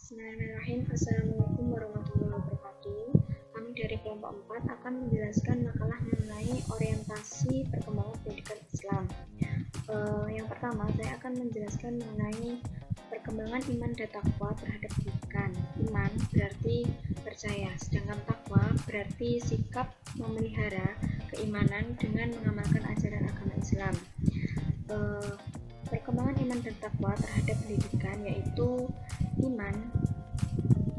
Bismillahirrahmanirrahim. Assalamualaikum warahmatullahi wabarakatuh. Kami dari kelompok 4 akan menjelaskan makalah mengenai orientasi perkembangan pendidikan Islam. Yang pertama, saya akan menjelaskan mengenai perkembangan iman dan takwa terhadap pendidikan. Iman berarti percaya, sedangkan takwa berarti sikap memelihara keimanan dengan mengamalkan ajaran agama Islam. Perkembangan iman dan takwa terhadap pendidikan yaitu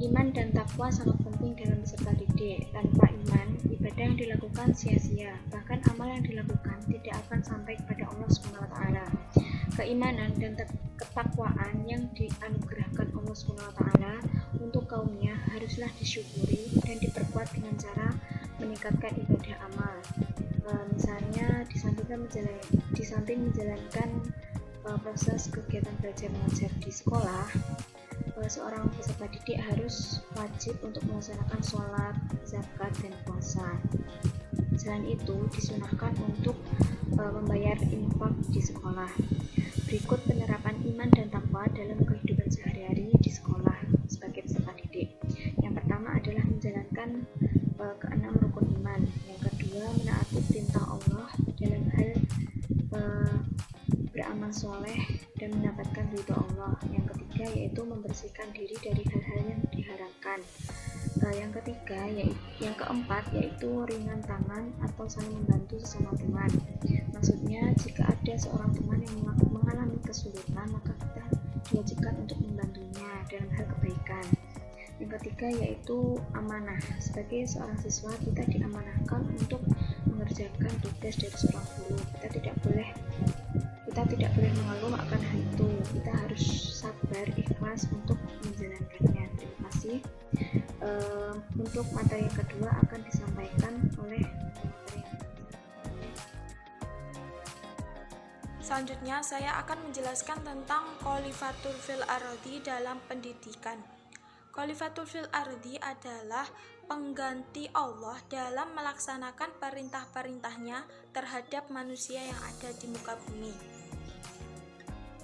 Iman dan takwa sangat penting dalam peserta didik. Tanpa iman, ibadah yang dilakukan sia-sia. Bahkan amal yang dilakukan tidak akan sampai kepada Allah SWT. Keimanan dan ketakwaan yang dianugerahkan Allah SWT untuk kaumnya haruslah disyukuri dan diperkuat dengan cara meningkatkan ibadah amal. Misalnya di samping menjalankan proses kegiatan belajar mengajar di sekolah, seorang peserta didik harus wajib untuk melaksanakan sholat, zakat, dan puasa. Selain itu, disunahkan untuk membayar infak di sekolah. Berikut penerapan iman dan takwa dalam kehidupan sehari-hari di sekolah sebagai peserta didik. Yang pertama adalah menjalankan keenam rukun iman. Yang kedua, menaati perintah Allah dalam hal beramal soleh dan mendapatkan ridho Allah. Yang ketiga yaitu membersihkan diri dari hal-hal yang diharamkan. Yang keempat yaitu ringan tangan atau saling membantu sesama teman. Maksudnya jika ada seorang teman yang mengalami kesulitan, maka kita diwajibkan untuk membantunya dalam hal kebaikan. Yang ketiga yaitu amanah. Sebagai seorang siswa, kita diamanahkan untuk mengerjakan tugas dari seorang guru. Kita tidak boleh mengeluh akan hal itu. Kita harus sabar, ikhlas untuk menjalankannya. Terima kasih. Untuk materi yang kedua akan disampaikan oleh Selanjutnya saya akan menjelaskan tentang khalifatul fil ardi dalam pendidikan. Khalifatul fil ardi adalah pengganti Allah dalam melaksanakan perintah-perintahnya terhadap manusia yang ada di muka bumi.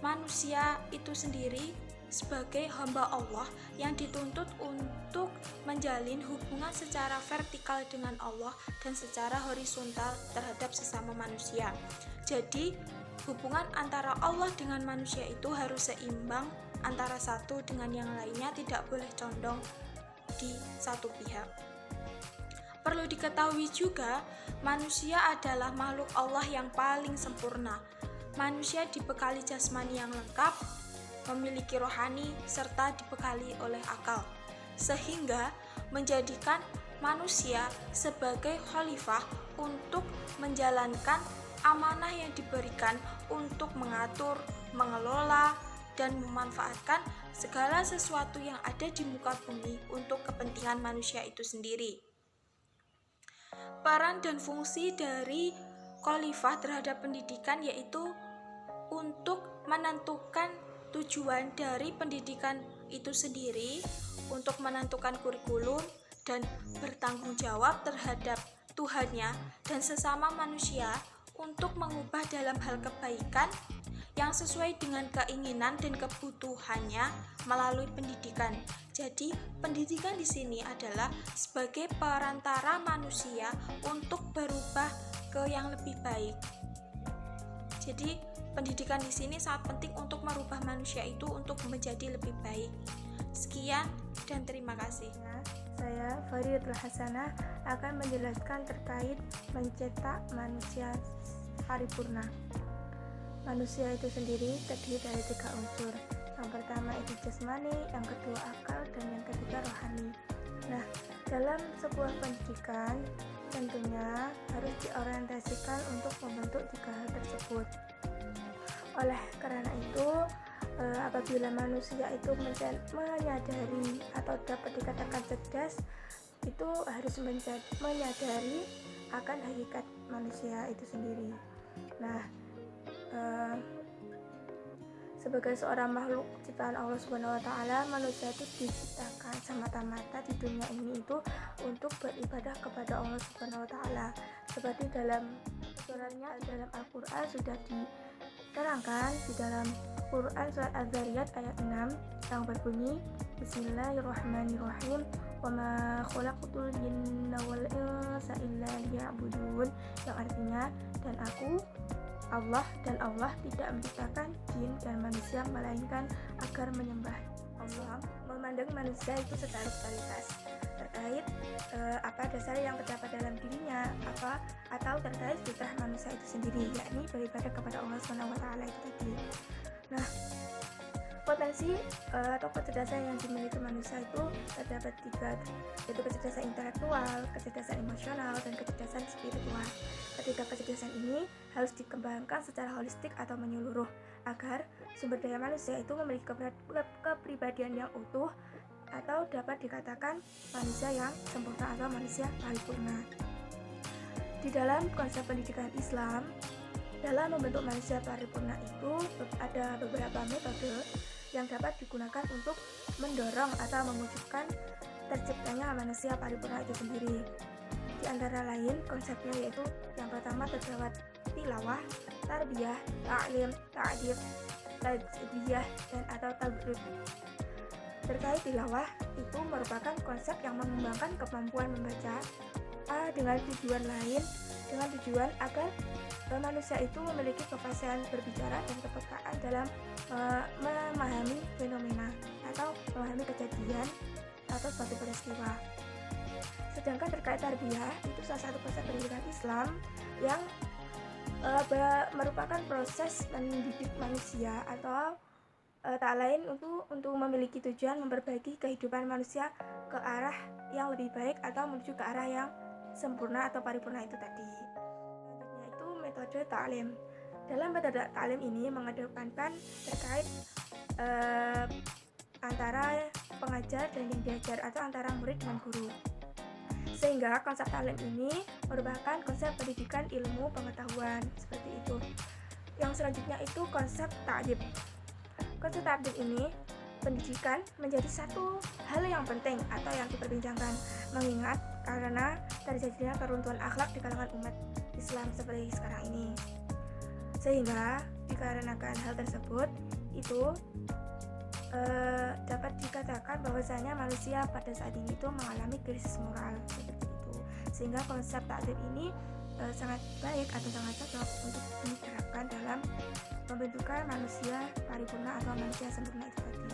Manusia itu sendiri sebagai hamba Allah yang dituntut untuk menjalin hubungan secara vertikal dengan Allah dan secara horizontal terhadap sesama manusia. Jadi, hubungan antara Allah dengan manusia itu harus seimbang, antara satu dengan yang lainnya tidak boleh condong di satu pihak. Perlu diketahui juga, manusia adalah makhluk Allah yang paling sempurna. Manusia dibekali jasmani yang lengkap, memiliki rohani, serta dibekali oleh akal, sehingga menjadikan manusia sebagai khalifah untuk menjalankan amanah yang diberikan untuk mengatur, mengelola, dan memanfaatkan segala sesuatu yang ada di muka bumi untuk kepentingan manusia itu sendiri. Peran dan fungsi dari khalifah terhadap pendidikan yaitu untuk menentukan tujuan dari pendidikan itu sendiri, untuk menentukan kurikulum dan bertanggung jawab terhadap Tuhannya dan sesama manusia untuk mengubah dalam hal kebaikan yang sesuai dengan keinginan dan kebutuhannya melalui pendidikan. Jadi, pendidikan di sini adalah sebagai perantara manusia untuk berubah ke yang lebih baik. Jadi, pendidikan di sini sangat penting untuk merubah manusia itu untuk menjadi lebih baik. Sekian dan terima kasih. Saya Faridatul Hasanah akan menjelaskan terkait mencetak manusia paripurna. Manusia itu sendiri terdiri dari 3 unsur. Yang pertama itu jasmani, yang kedua akal, dan yang ketiga rohani. Nah, dalam sebuah pendidikan tentunya harus diorientasikan untuk membentuk 3 hal tersebut. Oleh karena itu, apabila manusia itu menyadari atau dapat dikatakan cerdas, itu harus menyadari akan hakikat manusia itu sendiri. Nah, sebagai seorang makhluk ciptaan Allah SWT, manusia itu diciptakan semata-mata di dunia ini itu untuk beribadah kepada Allah SWT. Seperti dalam suratnya dalam Al-Quran sudah diterangkan di dalam Quran surat Az-Zariyat ayat 6 yang berbunyi, Bismillahirrahmanirrahim. Wa ma khalaqtul jinna wal insa illa liya'budun, yang artinya dan Allah tidak menciptakan jin dan manusia melainkan agar menyembah. Allah memandang manusia itu secara totalitas terkait apa dasar yang terdapat dalam dirinya, atau terkait fitrah manusia itu sendiri, yakni beribadah kepada Allah SWT itu tadi. Nah, potensi atau kecerdasan yang dimiliki manusia itu terdapat 3, yaitu kecerdasan intelektual, kecerdasan emosional, dan kecerdasan spiritual. Ketiga kecerdasan ini harus dikembangkan secara holistik atau menyeluruh agar sumber daya manusia itu memiliki kepribadian yang utuh atau dapat dikatakan manusia yang sempurna atau manusia paripurna. Di dalam konsep pendidikan Islam, dalam membentuk manusia paripurna itu ada beberapa metode yang dapat digunakan untuk mendorong atau mewujudkan terciptanya manusia paripurna itu sendiri. Di antara lain konsepnya yaitu yang pertama terdapat tilawah, tarbiyah, ta'lim, ta'dib, tajbiyah, dan atau tabrib. Terkait tilawah itu merupakan konsep yang mengembangkan kemampuan membaca dengan tujuan agar manusia itu memiliki kefasihan berbicara dan kepekaan dalam memahami fenomena atau memahami kejadian atau suatu peristiwa. Sedangkan terkait tarbiyah itu salah satu konsep pendidikan Islam yang merupakan proses mendidik manusia atau tak lain untuk memiliki tujuan memperbaiki kehidupan manusia ke arah yang lebih baik atau menuju ke arah yang sempurna atau paripurna itu tadi. Selanjutnya itu metode ta'lim. Dalam metode ta'lim ini mengedepankan terkait antara pengajar dan yang diajar atau antara murid dengan guru. Sehingga konsep ta'lim ini merupakan konsep pendidikan ilmu pengetahuan seperti itu. Yang selanjutnya itu konsep ta'dib. Konsep ta'dib ini pendidikan menjadi satu hal yang penting atau yang diperbincangkan, mengingat karena terjadinya keruntuhan akhlak di kalangan umat Islam seperti sekarang ini. Sehingga dikarenakan hal tersebut itu dapat dikatakan bahwasanya manusia pada saat ini itu mengalami krisis moral seperti itu. Sehingga konsep ta'dib ini sangat baik atau sangat cocok untuk diterapkan dalam pembentukan manusia paripurna atau manusia sempurna itu tadi.